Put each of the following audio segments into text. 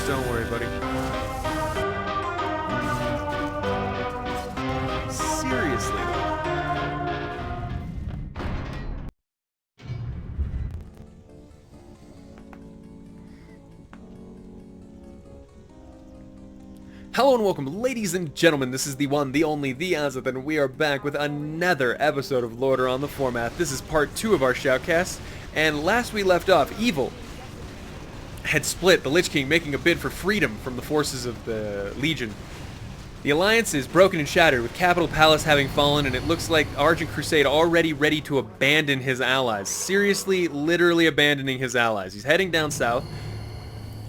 Just don't worry, buddy. Seriously, though. Hello and welcome, ladies and gentlemen. This is the one, the only, the Azothan, and we are back with another episode of Lordaeron the Foremath. This is part 2 of our Shoutcasts, and last we left off, Evil had split, the Lich King making a bid for freedom from the forces of the Legion. The alliance is broken and shattered, with Capital Palace having fallen, and it looks like Argent Crusade already ready to abandon his allies. Seriously, literally abandoning his allies. He's heading down south.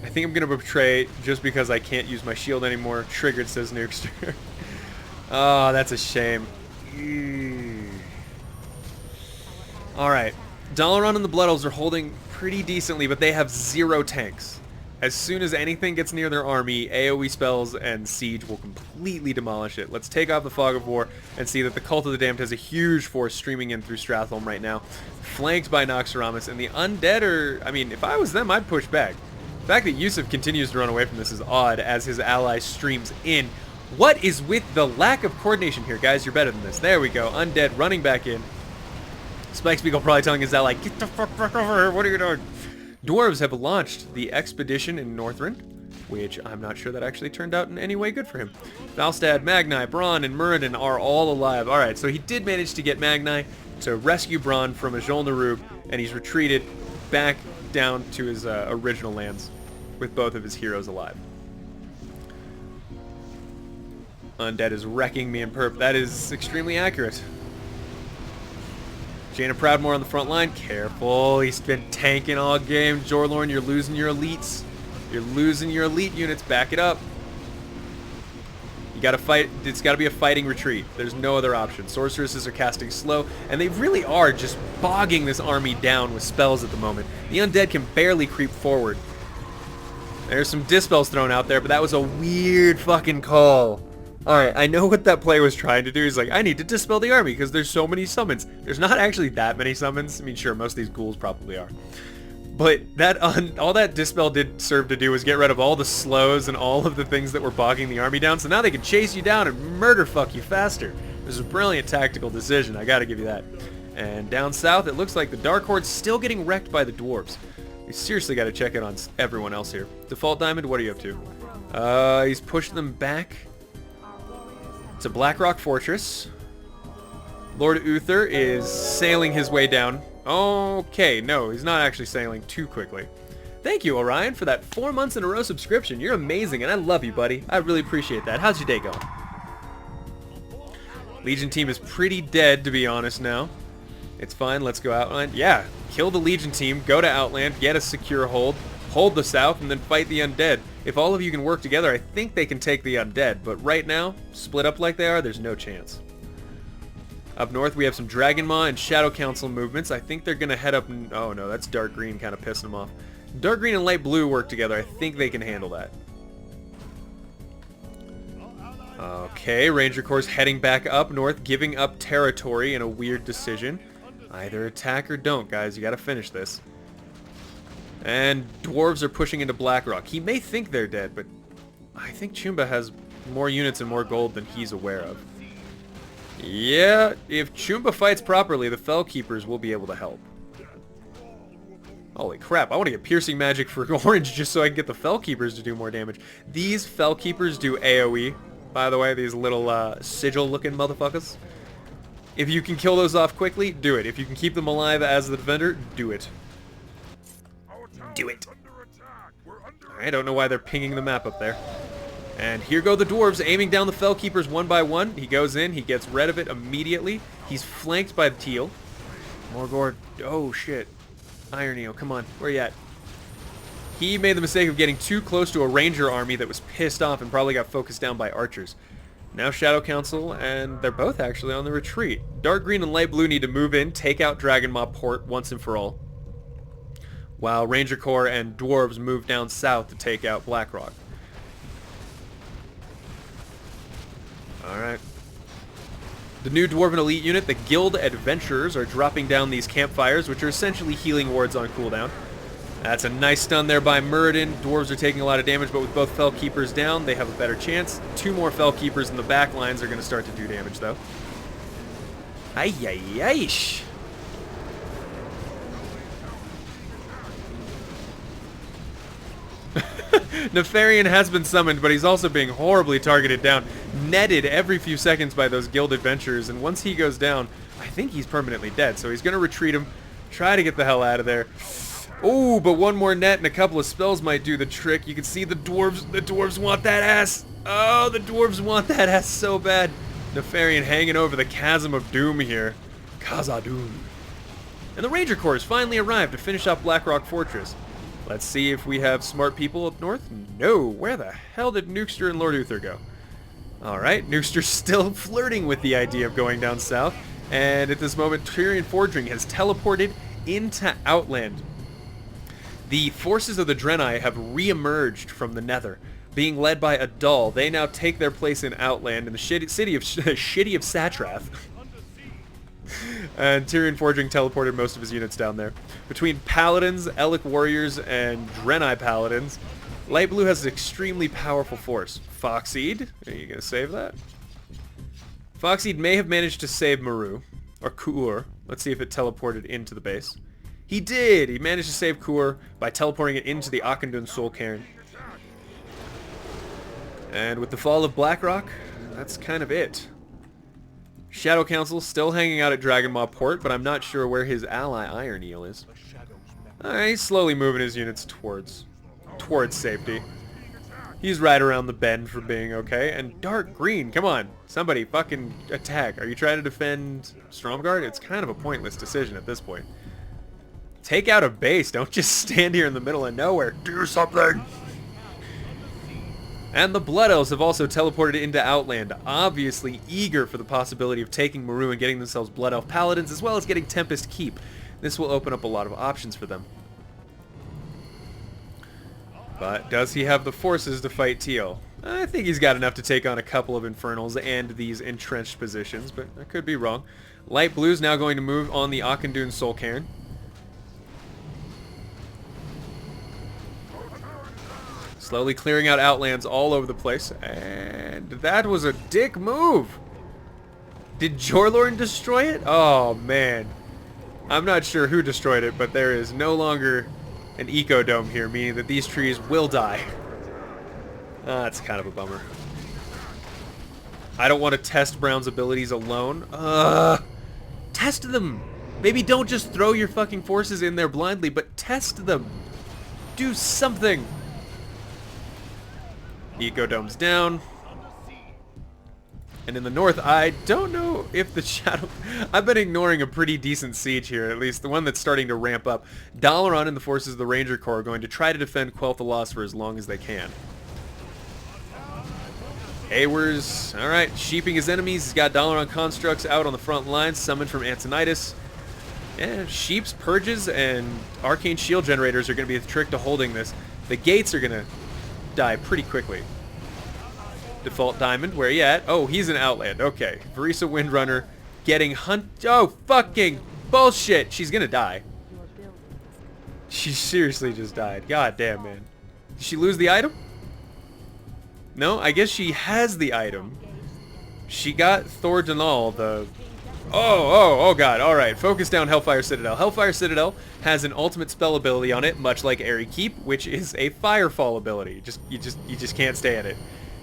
I think I'm going to betray just because I can't use my shield anymore. Triggered, says Nukester. Oh, that's a shame. Alright. Lordaeron and the Blood Elves are holding pretty decently, but they have 0 tanks. As soon as anything gets near their army, AoE spells and siege will completely demolish it. Let's take off the Fog of War and see that the Cult of the Damned has a huge force streaming in through Stratholme right now, flanked by Noxeramus, and the Undead are... I mean, if I was them, I'd push back. The fact that Yusuf continues to run away from this is odd as his ally streams in. What is with the lack of coordination here? Guys, you're better than this. There we go. Undead running back in. Spikespiegel probably telling his ally, get the fuck over here. What are you doing? Dwarves have launched the expedition in Northrend, which I'm not sure that actually turned out in any way good for him. Valstad, Magni, Braun, and Muradin are all alive. Alright, so he did manage to get Magni to rescue Braun from Ajol Narub, and he's retreated back down to his original lands with both of his heroes alive. Undead is wrecking me in perp. That is extremely accurate. Jaina Proudmoore on the front line. Careful. He's been tanking all game. Jorlorn, you're losing your elites. You're losing your elite units. Back it up. You gotta fight. It's gotta be a fighting retreat. There's no other option. Sorceresses are casting slow, and they really are just bogging this army down with spells at the moment. The undead can barely creep forward. There's some dispels thrown out there, but that was a weird fucking call. Alright, I know what that player was trying to do. He's like, I need to dispel the army because there's so many summons. There's not actually that many summons. I mean, sure, most of these ghouls probably are. But that all that dispel did serve to do was get rid of all the slows and all of the things that were bogging the army down. So now they can chase you down and murder fuck you faster. It was a brilliant tactical decision. I gotta give you that. And down south, it looks like the Dark Horde's still getting wrecked by the dwarves. We seriously gotta check in on everyone else here. Default Diamond, what are you up to? He's pushed them back to Blackrock Fortress. Lord Uther is sailing his way down. Okay, no, he's not actually sailing too quickly. Thank you, Orion, for that 4 months in a row subscription. You're amazing, and I love you, buddy. I really appreciate that. How's your day going? Legion team is pretty dead, to be honest now. It's fine, let's go Outland. Yeah, kill the Legion team, go to Outland, get a secure hold the south, and then fight the undead. If all of you can work together, I think they can take the undead, but right now, split up like they are, there's no chance. Up north, we have some Dragon Maw and Shadow Council movements. I think they're going to head up... Oh, no, that's dark green kind of pissing them off. Dark green and light blue work together. I think they can handle that. Okay, Ranger Corps heading back up north, giving up territory in a weird decision. Either attack or don't, guys. You got to finish this. And Dwarves are pushing into Blackrock. He may think they're dead, but I think Chumba has more units and more gold than he's aware of. Yeah, if Chumba fights properly, the Fellkeepers will be able to help. Holy crap, I want to get piercing magic for orange just so I can get the Fellkeepers to do more damage. These Fellkeepers do AoE, by the way, these little sigil-looking motherfuckers. If you can kill those off quickly, do it. If you can keep them alive as the defender, do it. Do it. I don't know why they're pinging the map up there. And here go the dwarves aiming down the Fellkeepers one by one. He goes in, he gets rid of it immediately. He's flanked by the teal. Morgor, oh shit. Iron Eel, come on, where you at? He made the mistake of getting too close to a ranger army that was pissed off and probably got focused down by archers. Now Shadow Council, and they're both actually on the retreat. Dark green and light blue need to move in, take out Dragon Maw Port once and for all. While Ranger Corps and dwarves move down south to take out Blackrock. Alright. The new Dwarven Elite unit, the Guild Adventurers, are dropping down these campfires, which are essentially healing wards on cooldown. That's a nice stun there by Muradin. Dwarves are taking a lot of damage, but with both Fell Keepers down, they have a better chance. 2 more Fell Keepers in the back lines are going to start to do damage, though. Ay, ay, ay. Nefarian has been summoned, but he's also being horribly targeted down. Netted every few seconds by those guild adventurers, and once he goes down, I think he's permanently dead. So he's going to retreat him, try to get the hell out of there. Oh, but one more net and a couple of spells might do the trick. You can see the dwarves. The dwarves want that ass. Oh, the dwarves want that ass so bad. Nefarian hanging over the chasm of doom here. Khazad-dûm. And the Ranger Corps has finally arrived to finish up Blackrock Fortress. Let's see if we have smart people up north. No, where the hell did Nukester and Lord Uther go? Alright, Nukester's still flirting with the idea of going down south. And at this moment, Tyrion Fordring has teleported into Outland. The forces of the Draenei have re-emerged from the Nether. Being led by Adal, they now take their place in Outland in the city of Satrath. And Tyrion Fordring teleported most of his units down there. Between Paladins, Elic Warriors, and Draenei Paladins, Light Blue has an extremely powerful force. Foxeed, are you going to save that? Foxeed may have managed to save Maru, or Kuur. Let's see if it teleported into the base. He did! He managed to save Kuur by teleporting it into the Auchindoun Soul Cairn. And with the fall of Blackrock, that's kind of it. Shadow Council still hanging out at Dragonmaw Port, but I'm not sure where his ally Iron Eel is. Alright, he's slowly moving his units towards safety. He's right around the bend for being okay. And Dark Green, come on, somebody fucking attack. Are you trying to defend Stromgarde? It's kind of a pointless decision at this point. Take out a base, don't just stand here in the middle of nowhere. Do something! And the Blood Elves have also teleported into Outland, obviously eager for the possibility of taking Maru and getting themselves Blood Elf Paladins, as well as getting Tempest Keep. This will open up a lot of options for them. But does he have the forces to fight Teal? I think he's got enough to take on a couple of Infernals and these entrenched positions, but I could be wrong. Light Blue's now going to move on the Auchindoun Soul Cairn. Slowly clearing out Outlands all over the place, and that was a dick move. Did Jorlorn destroy it? Oh man, I'm not sure who destroyed it, but there is no longer an ecodome here, meaning that these trees will die. That's kind of a bummer. I don't want to test Brown's abilities alone. Test them. Maybe don't just throw your fucking forces in there blindly, but test them. Do something. Ecodome's down. And in the north, I don't know if the Shadow... I've been ignoring a pretty decent siege here, at least the one that's starting to ramp up. Dalaran and the forces of the Ranger Corps are going to try to defend Quel'The Lost for as long as they can. Eowyr's, alright, sheeping his enemies. He's got Dalaran constructs out on the front lines, summoned from Antonidas. And Sheep's Purges and Arcane Shield Generators are going to be the trick to holding this. The gates are going to die pretty quickly. Default Diamond, where are you at? Oh, he's in Outland. Okay. Varisa Windrunner getting Oh, fucking bullshit. She's gonna die. She seriously just died. God damn, man. Did she lose the item? No, I guess she has the item. She got Thor Danal, the... Oh god, alright. Focus down Hellfire Citadel. Hellfire Citadel has an ultimate spell ability on it, much like Airy Keep, which is a Firefall ability. You just can't stay at it.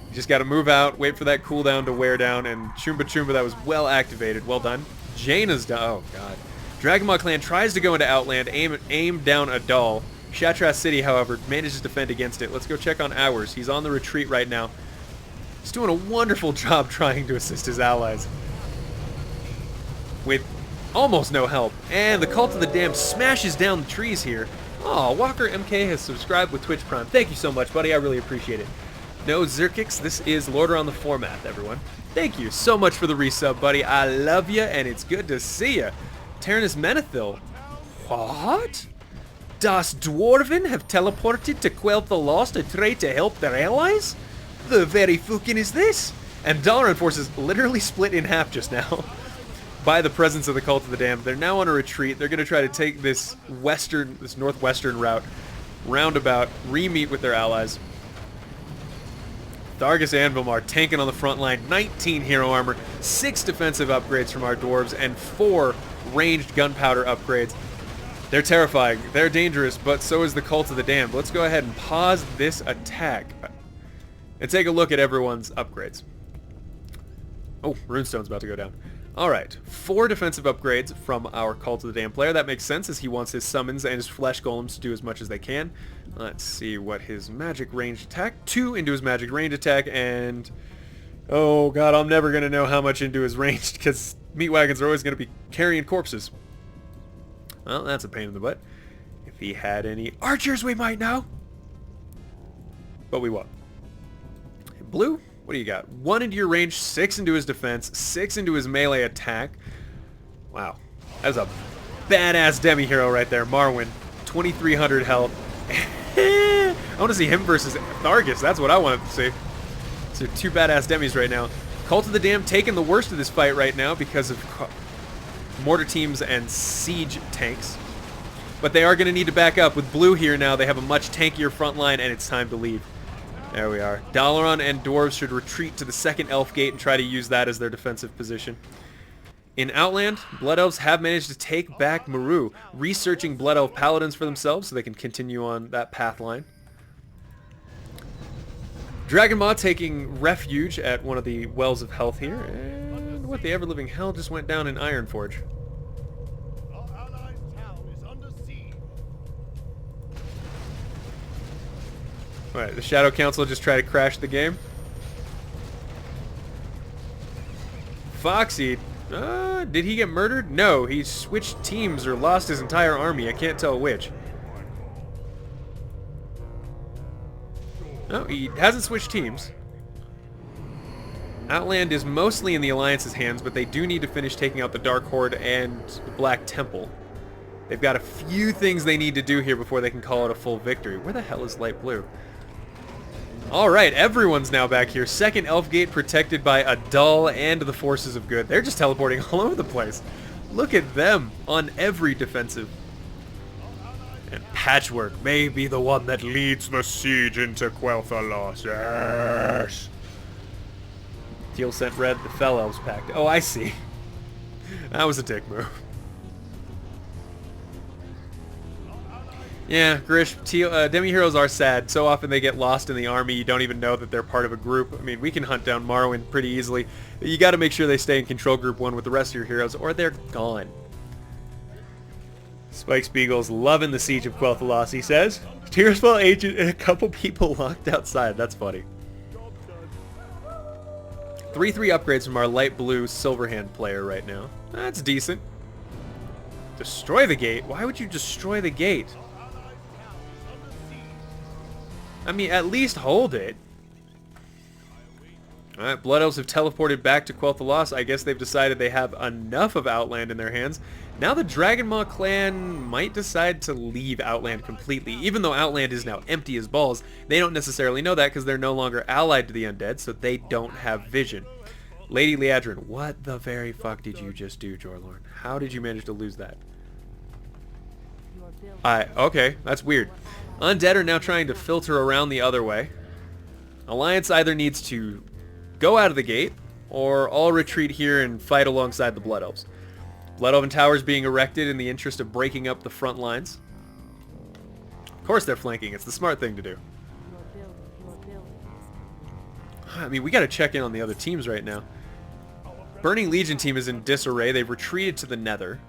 You just gotta move out, wait for that cooldown to wear down, and Chumba Chumba, that was well activated. Well done. Jaina's done. Oh god. Dragonmaw Clan tries to go into Outland, aim down Adal. Shattrath City, however, manages to defend against it. Let's go check on Ours. He's on the retreat right now. He's doing a wonderful job trying to assist his allies. With almost no help. And the Cult of the Damned smashes down the trees here. Oh, Walker MK has subscribed with Twitch Prime. Thank you so much, buddy. I really appreciate it. No Zerkix, this is Lordaeron the Foremath, everyone. Thank you so much for the resub, buddy. I love you, and it's good to see you. Tyrannus Menethil. What? Das Dwarven have teleported to Quel'The Lost to try to help their allies? The very fucking is this? And Dalaran forces literally split in half just now. By the presence of the Cult of the Damned. They're now on a retreat. They're going to try to take this northwestern route roundabout, re-meet with their allies. Thargus and Vilmar tanking on the front line, 19 hero armor, 6 defensive upgrades from our dwarves, and 4 ranged gunpowder upgrades. They're terrifying, they're dangerous, but so is the Cult of the Damned. Let's go ahead and pause this attack and take a look at everyone's upgrades. Oh, Runestone's about to go down. Alright, 4 defensive upgrades from our Cult of the Damned player. That makes sense as he wants his summons and his flesh golems to do as much as they can. Let's see what his magic ranged attack. 2 into his magic range attack, and... oh god, I'm never going to know how much into his ranged, because meat wagons are always going to be carrying corpses. Well, that's a pain in the butt. If he had any archers, we might know. But we won't. Blue? What do you got? 1 into your range, 6 into his defense, 6 into his melee attack. Wow. That's a badass demi-hero right there. Marwyn, 2,300 health. I want to see him versus Thargus. That's what I wanted to see. So 2 badass demis right now. Cult of the Damned taking the worst of this fight right now because of mortar teams and siege tanks. But they are going to need to back up. With blue here now, they have a much tankier front line, and it's time to leave. There we are. Dalaran and dwarves should retreat to the second elf gate and try to use that as their defensive position. In Outland, Blood Elves have managed to take back Meru, researching Blood Elf paladins for themselves so they can continue on that path line. Dragonmaw taking refuge at one of the wells of health here, and what the ever-living hell just went down in Ironforge? Alright, the Shadow Council just tried to crash the game. Foxy, did he get murdered? No, he switched teams or lost his entire army. I can't tell which. No, he hasn't switched teams. Outland is mostly in the Alliance's hands, but they do need to finish taking out the Dark Horde and the Black Temple. They've got a few things they need to do here before they can call it a full victory. Where the hell is light blue? Alright, everyone's now back here. Second Elf Gate protected by Adal and the Forces of Good. They're just teleporting all over the place. Look at them on every defensive. And Patchwork may be the one that leads the siege into Quel'Thalas. Yes! Teal sent red, the Fell Elves packed. Oh, I see. That was a dick move. Yeah, Grish, demi-heroes are sad. So often they get lost in the army, you don't even know that they're part of a group. I mean, we can hunt down Marwyn pretty easily. You gotta make sure they stay in control group 1 with the rest of your heroes, or they're gone. Spike Spiegel's loving the siege of Quel'Thalas, he says. Tearsfall agent and a couple people locked outside. That's funny. 3-3 upgrades from our light blue Silverhand player right now. That's decent. Destroy the gate? Why would you destroy the gate? I mean, at least hold it. Alright, Blood Elves have teleported back to Quel'Thalas. I guess they've decided they have enough of Outland in their hands. Now the Dragonmaw clan might decide to leave Outland completely. Even though Outland is now empty as balls, they don't necessarily know that because they're no longer allied to the undead, so they don't have vision. Lady Liadrin, what the very fuck did you just do, Jorlorn? How did you manage to lose that? Okay, that's weird. Undead are now trying to filter around the other way. Alliance either needs to go out of the gate, or all retreat here and fight alongside the Blood Elves. Blood Elven towers being erected in the interest of breaking up the front lines. Of course they're flanking, it's the smart thing to do. I mean, we gotta check in on the other teams right now. Burning Legion team is in disarray, they've retreated to the Nether.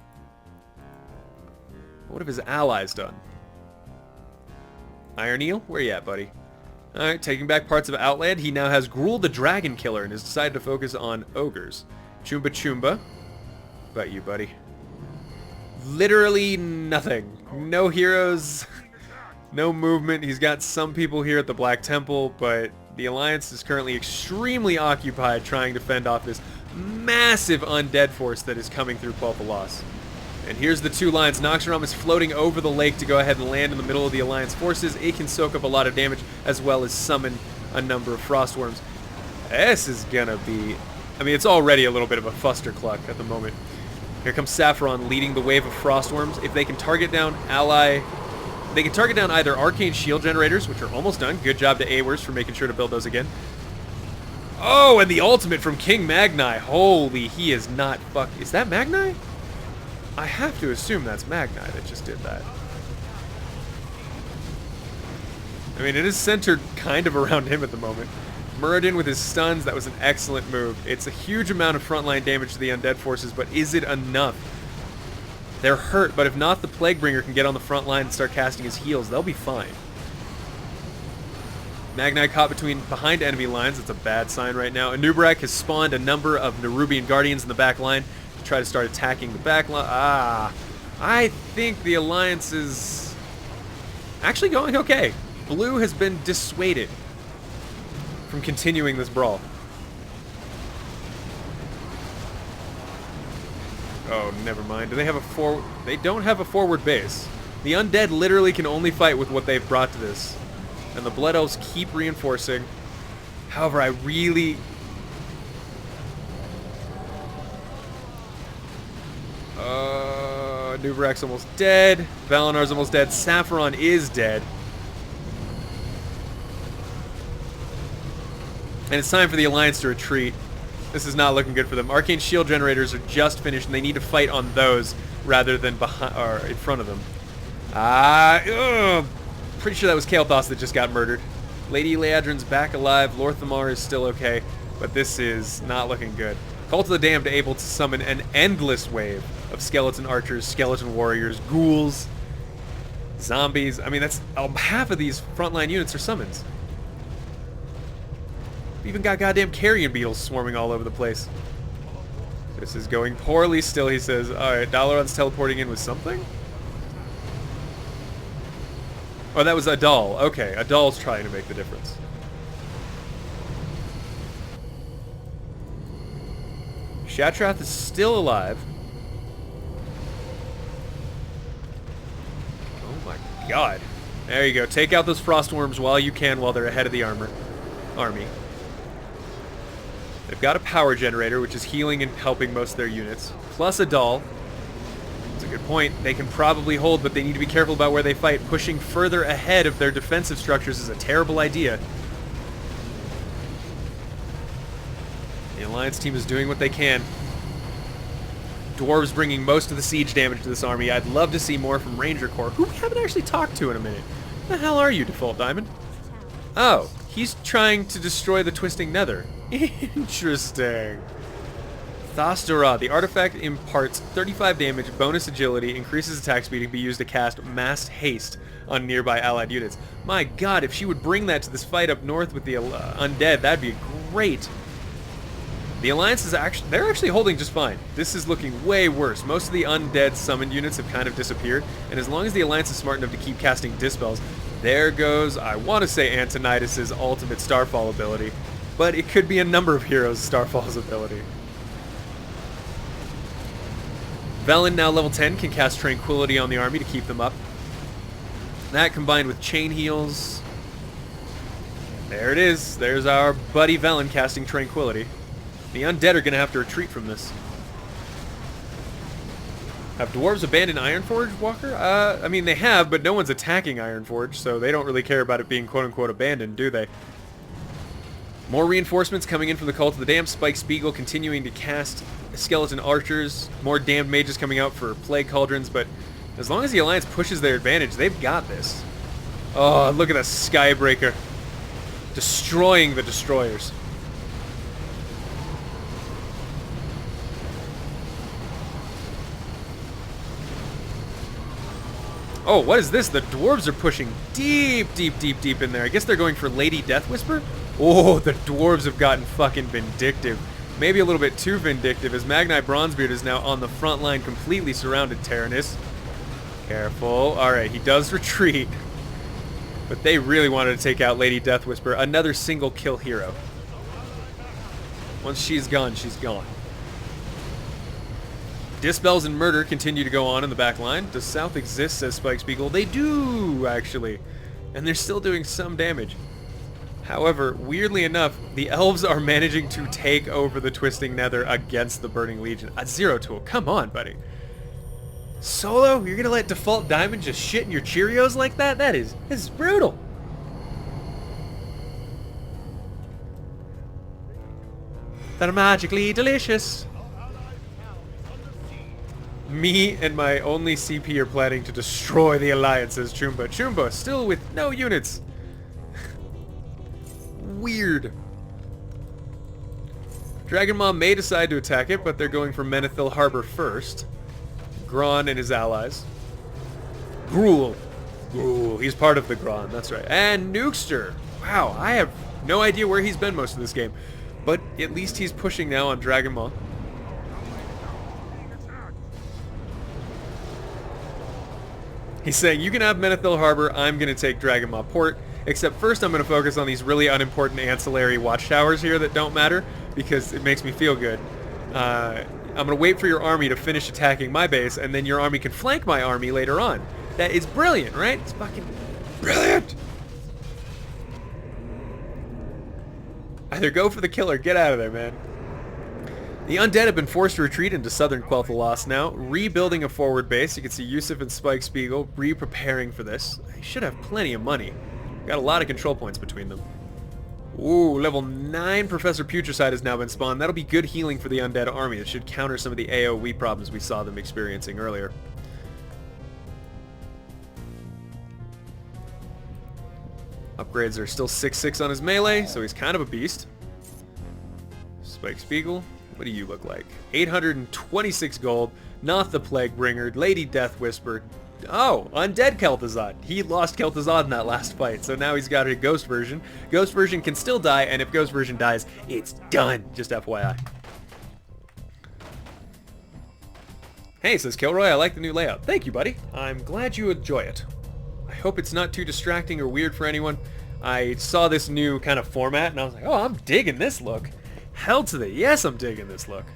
What have his allies done? Iron Eel, where you at, buddy? Alright, taking back parts of Outland, he now has Gruul the Dragon Killer and has decided to focus on ogres. Chumba Chumba. What about you, buddy? Literally nothing. No heroes, no movement. He's got some people here at the Black Temple, but the Alliance is currently extremely occupied trying to fend off this massive undead force that is coming through Quel'Thalas. And here's the 2 lines. Noxaram is floating over the lake to go ahead and land in the middle of the Alliance forces. It can soak up a lot of damage as well as summon a number of Frostworms. This is gonna be... I mean, it's already a little bit of a fustercluck at the moment. Here comes Saffron leading the wave of Frostworms. If they can target down ally They can target down either arcane shield generators, which are almost done. Good job to Awers for making sure to build those again. Oh, and the ultimate from King Magni. Holy, he is not Is that Magni? I have to assume that's Magni that just did that. I mean, it is centered kind of around him at the moment. Muradin with his stuns, that was an excellent move. It's a huge amount of frontline damage to the undead forces, but is it enough? They're hurt, but if not, the Plaguebringer can get on the front line and start casting his heals. They'll be fine. Magni caught behind enemy lines. That's a bad sign right now. Anubarak has spawned a number of Nerubian Guardians in the back line to try to start attacking the back line. I think the Alliance is actually going okay. Blue has been dissuaded from continuing this brawl. Oh, never mind. Do they have a forward? They don't have a forward base. The undead literally can only fight with what they've brought to this. And the Blood Elves keep reinforcing. However, I really... Nubarak's almost dead. Valinar's almost dead. Sapphiron is dead. And it's time for the Alliance to retreat. This is not looking good for them. Arcane shield generators are just finished, and they need to fight on those rather than behind or in front of them. Pretty sure that was Kael'thas that just got murdered. Lady Leadrin's back alive. Lorthamar is still okay, but this is not looking good. Cult of the Damned able to summon an endless wave of skeleton archers, skeleton warriors, ghouls, zombies. I mean, that's half of these frontline units are summons. We even got goddamn carrion beetles swarming all over the place. This is going poorly still, he says. Alright, Dalaran's teleporting in with something? Oh, that was Adal. Okay, Adal's trying to make the difference. Shatrath is still alive. Oh my god. There you go. Take out those frostworms while you can while they're ahead of the army. They've got a power generator, which is healing and helping most of their units. Plus Adal. That's a good point. They can probably hold, but they need to be careful about where they fight. Pushing further ahead of their defensive structures is a terrible idea. The Alliance team is doing what they can. Dwarves bringing most of the siege damage to this army. I'd love to see more from Ranger Corps, who we haven't actually talked to in a minute. Who the hell are you, Default Diamond? Oh, he's trying to destroy the Twisting Nether. Interesting. Thasdora. The artifact imparts 35 damage, bonus agility, increases attack speed, and can be used to cast mass haste on nearby allied units. My god, if she would bring that to this fight up north with the undead, that'd be great. The Alliance is they're actually holding just fine. This is looking way worse. Most of the undead summoned units have kind of disappeared, and as long as the Alliance is smart enough to keep casting Dispels, there goes, I want to say, Antonidas' ultimate Starfall ability, but it could be a number of heroes' Starfall's ability. Velen, now level 10, can cast Tranquility on the army to keep them up. That combined with Chain Heals. There it is. There's our buddy Velen casting Tranquility. The undead are going to have to retreat from this. Have dwarves abandoned Ironforge, Walker? I mean, they have, but no one's attacking Ironforge, so they don't really care about it being quote-unquote abandoned, do they? More reinforcements coming in from the Cult of the Damned. Spike Spiegel continuing to cast skeleton archers. More damned mages coming out for plague cauldrons, but as long as the Alliance pushes their advantage, they've got this. Oh, look at that Skybreaker. Destroying the destroyers. Oh, what is this? The dwarves are pushing deep, deep, deep, deep in there. I guess they're going for Lady Deathwhisper? Oh, the dwarves have gotten fucking vindictive. Maybe a little bit too vindictive, as Magni Bronzebeard is now on the front line, completely surrounded Taranis. Careful. Alright, he does retreat. But they really wanted to take out Lady Deathwhisper, another single kill hero. Once she's gone, she's gone. Dispels and murder continue to go on in the back line. Does South exist, says Spike Spiegel? They do, actually. And they're still doing some damage. However, weirdly enough, the elves are managing to take over the Twisting Nether against the Burning Legion. A Zero Tool, come on, buddy. Solo? You're gonna let Default Diamond just shit in your Cheerios like that? This is brutal. They're magically delicious. Me and my only CP are planning to destroy the Alliance, says Chumba. Chumba, still with no units. Weird. Dragon Maw may decide to attack it, but they're going for Menethil Harbor first. Gron and his allies. Gruul. Gruul, he's part of the Gron, that's right. And Nukester. Wow, I have no idea where he's been most of this game. But at least he's pushing now on Dragon Maw. He's saying, you can have Menethil Harbor, I'm going to take Dragon Maw Port. Except first I'm going to focus on these really unimportant ancillary watchtowers here that don't matter, because it makes me feel good. I'm going to wait for your army to finish attacking my base, and then your army can flank my army later on. That is brilliant, right? It's fucking brilliant! Either go for the kill or get out of there, man. The undead have been forced to retreat into southern Quel'Thalas now, rebuilding a forward base. You can see Yusuf and Spike Spiegel re-preparing for this. They should have plenty of money. Got a lot of control points between them. Ooh, level 9 Professor Putricide has now been spawned. That'll be good healing for the undead army. It should counter some of the AoE problems we saw them experiencing earlier. Upgrades are still 6/6 on his melee, so he's kind of a beast. Spike Spiegel, what do you look like? 826 gold, Noth the Plaguebringer, Lady Death Whisper. Oh, Undead Kel'Thuzad. He lost Kel'Thuzad in that last fight, so now he's got a Ghost version. Ghost version can still die, and if Ghost version dies, it's done. Just FYI. Hey, says Kilroy, I like the new layout. Thank you, buddy. I'm glad you enjoy it. I hope it's not too distracting or weird for anyone. I saw this new kind of format, and I was like, oh, I'm digging this look. Hell to the yes, I'm digging this look.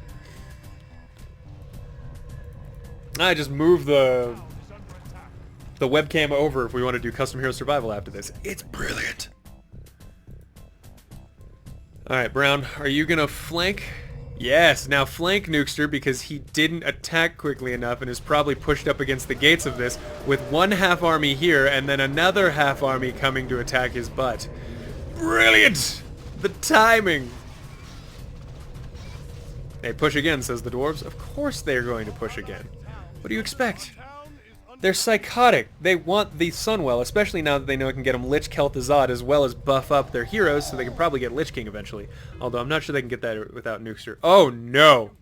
I just moved the webcam over if we want to do Custom Hero Survival after this. It's brilliant. Alright, Brown, are you going to flank? Yes, now flank Nukester because he didn't attack quickly enough and is probably pushed up against the gates of this with one half army here and then another half army coming to attack his butt. Brilliant! The timing! They push again, says the dwarves. Of course they're going to push again. What do you expect? They're psychotic. They want the Sunwell, especially now that they know it can get them Lich Kel'Thuzad as well as buff up their heroes, so they can probably get Lich King eventually. Although I'm not sure they can get that without Nukester. Oh no!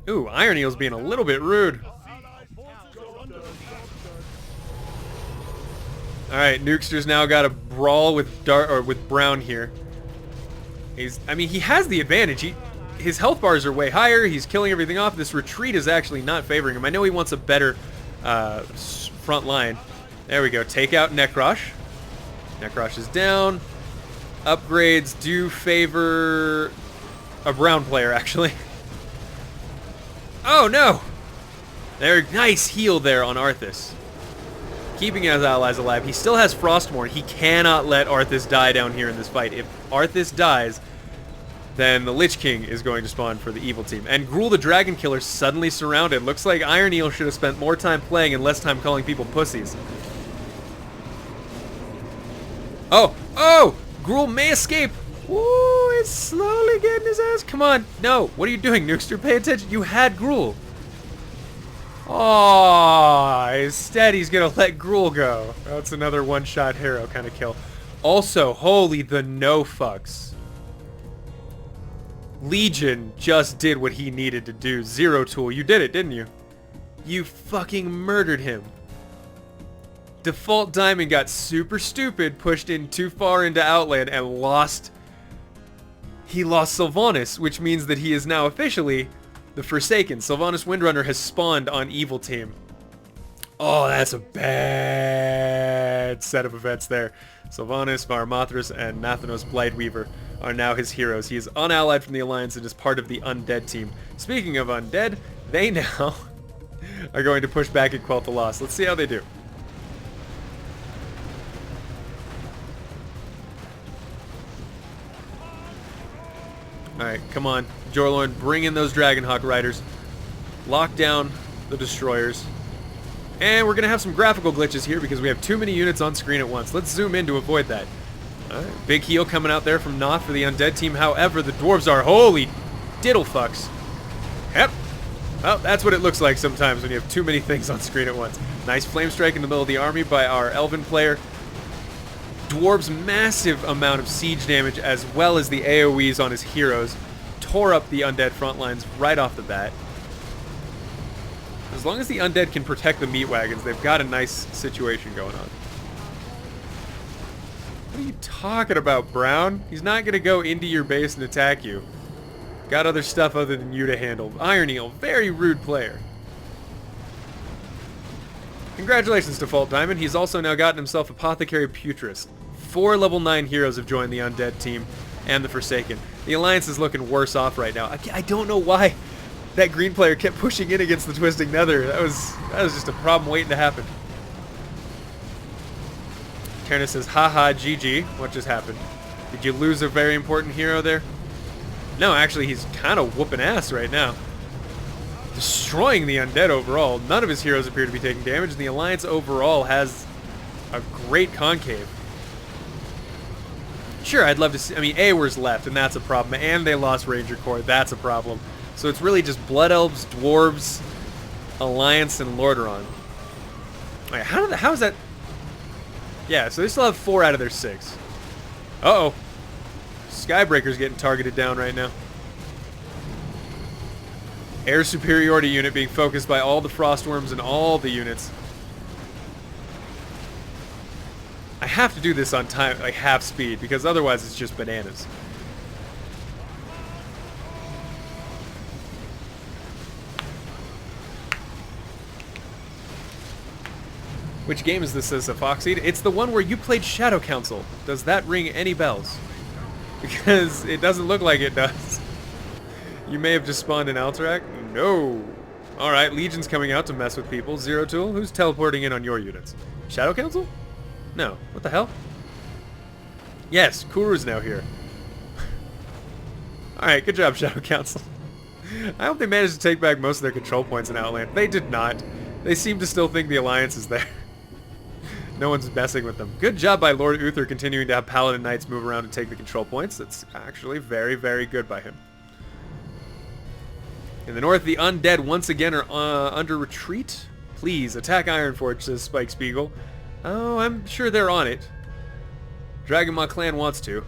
Ooh, Iron Eel's being a little bit rude. Alright, Nukester's now got a brawl with Brown here. I mean, he has the advantage. His health bars are way higher. He's killing everything off. This retreat is actually not favoring him. I know he wants a better front line. There we go. Take out Nekrosh. Nekrosh is down. Upgrades do favor a Brown player, actually. Oh, no! Nice heal there on Arthas. Keeping his allies alive. He still has Frostmourne. He cannot let Arthas die down here in this fight. If Arthas dies, then the Lich King is going to spawn for the evil team. And Gruul the Dragon Killer suddenly surrounded. Looks like Iron Eel should have spent more time playing and less time calling people pussies. Oh! Oh! Gruul may escape! Ooh, it's slowly getting his ass. Come on. No. What are you doing, Nukester? Pay attention. You had Gruul. Oh, instead he's going to let Gruul go. That's another one-shot hero kind of kill. Also, holy the no fucks. Legion just did what he needed to do. Zero Tool. You did it, didn't you? You fucking murdered him. Default Diamond got super stupid, pushed in too far into Outland, and lost... He lost Sylvanas, which means that he is now officially the Forsaken. Sylvanas Windrunner has spawned on Evil Team. Oh, that's a bad set of events there. Sylvanas, Varamathras, and Nathanos Blightweaver are now his heroes. He is unallied from the Alliance and is part of the Undead team. Speaking of Undead, they now are going to push back at Quel'Thalas. Let's see how they do. Alright, come on. Jorlorn, bring in those Dragonhawk Riders. lock down the destroyers. And we're going to have some graphical glitches here because we have too many units on screen at once. Let's zoom in to avoid that. Alright, big heal coming out there from Noth for the undead team. However, the dwarves are holy diddle fucks. Yep. Well, that's what it looks like sometimes when you have too many things on screen at once. Nice flame strike in the middle of the army by our elven player. Dwarves' massive amount of siege damage as well as the AoEs on his heroes tore up the undead front lines right off the bat. As long as the undead can protect the meat wagons, they've got a nice situation going on. What are you talking about, Brown? He's not going to go into your base and attack you. Got other stuff other than you to handle. Iron Eel, very rude player. Congratulations to Fault Diamond. He's also now gotten himself Apothecary Putris. 4 level 9 heroes have joined the undead team and the Forsaken. The Alliance is looking worse off right now. I don't know why that green player kept pushing in against the Twisting Nether. That was just a problem waiting to happen. Terna says, haha, GG. What just happened? Did you lose a very important hero there? No, actually, he's kind of whooping ass right now. Destroying the undead overall. None of his heroes appear to be taking damage, and the Alliance overall has a great concave. Sure, I'd love to see... I mean, Eor's left, and that's a problem. And they lost Ranger Corps. That's a problem. So it's really just Blood Elves, Dwarves, Alliance, and Lordaeron. Wait, how is that... Yeah, so they still have 4 out of their 6. Uh-oh. Skybreaker's getting targeted down right now. Air superiority unit being focused by all the Frostworms and all the units. I have to do this on time, like half speed, because otherwise it's just bananas. Which game is this, says Foxseed? It's the one where you played Shadow Council. Does that ring any bells? Because it doesn't look like it does. You may have just spawned in Alterac? No. Alright, Legion's coming out to mess with people. Zero Tool, who's teleporting in on your units? Shadow Council? No. What the hell? Yes, Kuru's now here. Alright, good job, Shadow Council. I hope they managed to take back most of their control points in Outland. They did not. They seem to still think the Alliance is there. No one's messing with them. Good job by Lord Uther continuing to have Paladin Knights move around and take the control points. That's actually very, very good by him. In the north, the undead once again are under retreat. Please, attack Ironforge, says Spike Spiegel. Oh, I'm sure they're on it. Dragonmaw clan wants to.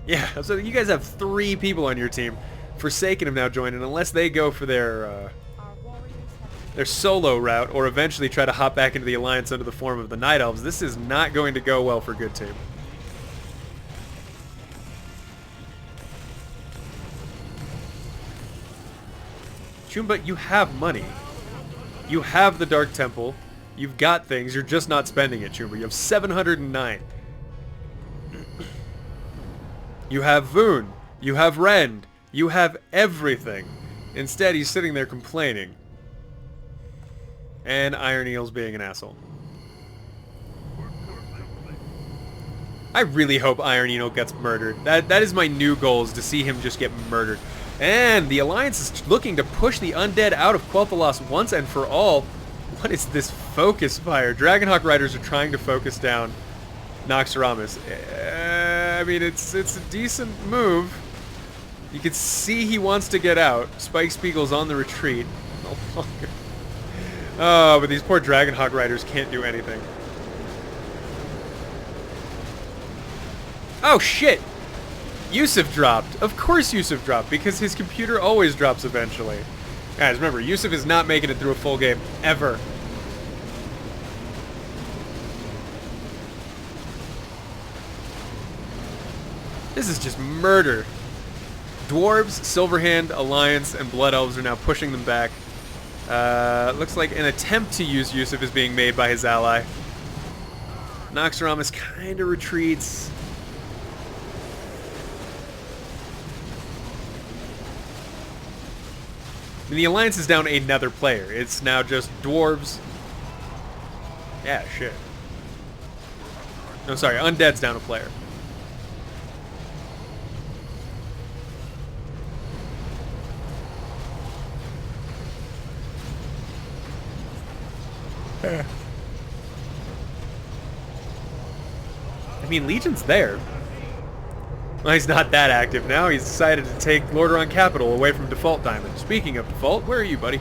Yeah, so you guys have 3 people on your team. Forsaken have now joined, and unless they go for their solo route, or eventually try to hop back into the Alliance under the form of the Night Elves, this is not going to go well for Good Team. Chumba, you have money. You have the Dark Temple. You've got things. You're just not spending it, Chumba. You have 709. You have Voon. You have Rend. You have everything. Instead, he's sitting there complaining. And Iron Eel's being an asshole. I really hope Iron Eel gets murdered. That is my new goal, is to see him just get murdered. And the Alliance is looking to push the undead out of Quel'Thalas once and for all. What is this focus fire? Dragonhawk Riders are trying to focus down Noxramas. I mean, it's a decent move. You can see he wants to get out. Spike Spiegel's on the retreat. No longer. Oh, but these poor Dragonhawk Riders can't do anything. Oh, shit! Yusuf dropped. Of course Yusuf dropped, because his computer always drops eventually. Guys, remember, Yusuf is not making it through a full game. Ever. This is just murder. Dwarves, Silverhand, Alliance, and Blood Elves are now pushing them back. Looks like an attempt to use Yusuf is being made by his ally. Noxramas kind of retreats. And the Alliance is down another player. It's now just Dwarves. Yeah, shit. No, sorry, Undead's down a player. I mean, Legion's there. Well, he's not that active now. He's decided to take Lordaeron Capital away from Default Diamond. Speaking of Default, where are you, buddy?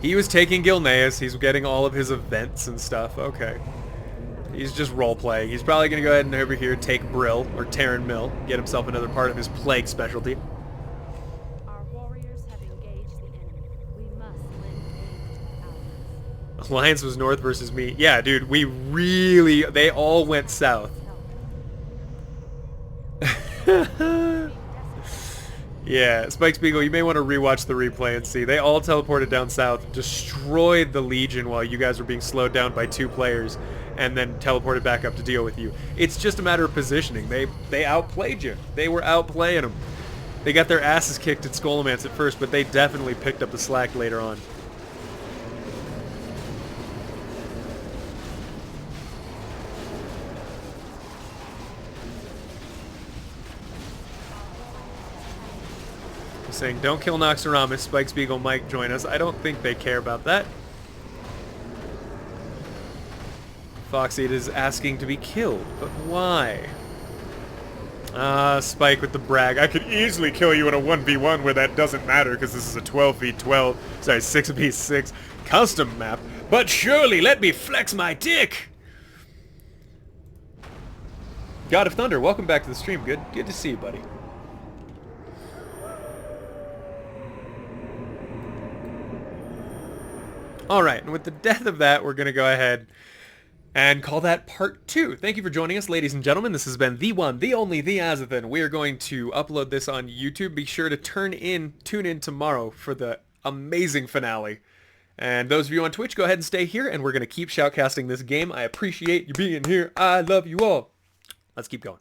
He was taking Gilneas. He's getting all of his events and stuff. Okay. He's just role-playing. He's probably going to go ahead and over here take Brill, or Terran Mill, get himself another part of his Plague specialty. Our warriors have engaged the enemy. We must lend aid to allies. Alliance was north versus me. Yeah, dude, they all went south. Yeah, Spike Spiegel, you may want to rewatch the replay and see. They all teleported down south, destroyed the Legion while you guys were being slowed down by 2 players, and then teleported back up to deal with you. It's just a matter of positioning. They outplayed you. They were outplaying them. They got their asses kicked at Skullomance at first, but they definitely picked up the slack later on. Saying, don't kill Noxoramus, Spike Spiegel might join us. I don't think they care about that. Foxeed is asking to be killed, but why? Spike with the brag. I could easily kill you in a 1v1 where that doesn't matter because this is a 12v12, sorry, 6v6 custom map. But surely let me flex my dick! God of Thunder, welcome back to the stream. Good to see you, buddy. Alright, and with the death of that, we're going to go ahead and call that part 2. Thank you for joining us, ladies and gentlemen. This has been the one, the only, the Azothan. We are going to upload this on YouTube. Be sure to tune in tomorrow for the amazing finale. And those of you on Twitch, go ahead and stay here, and we're going to keep shoutcasting this game. I appreciate you being here. I love you all. Let's keep going.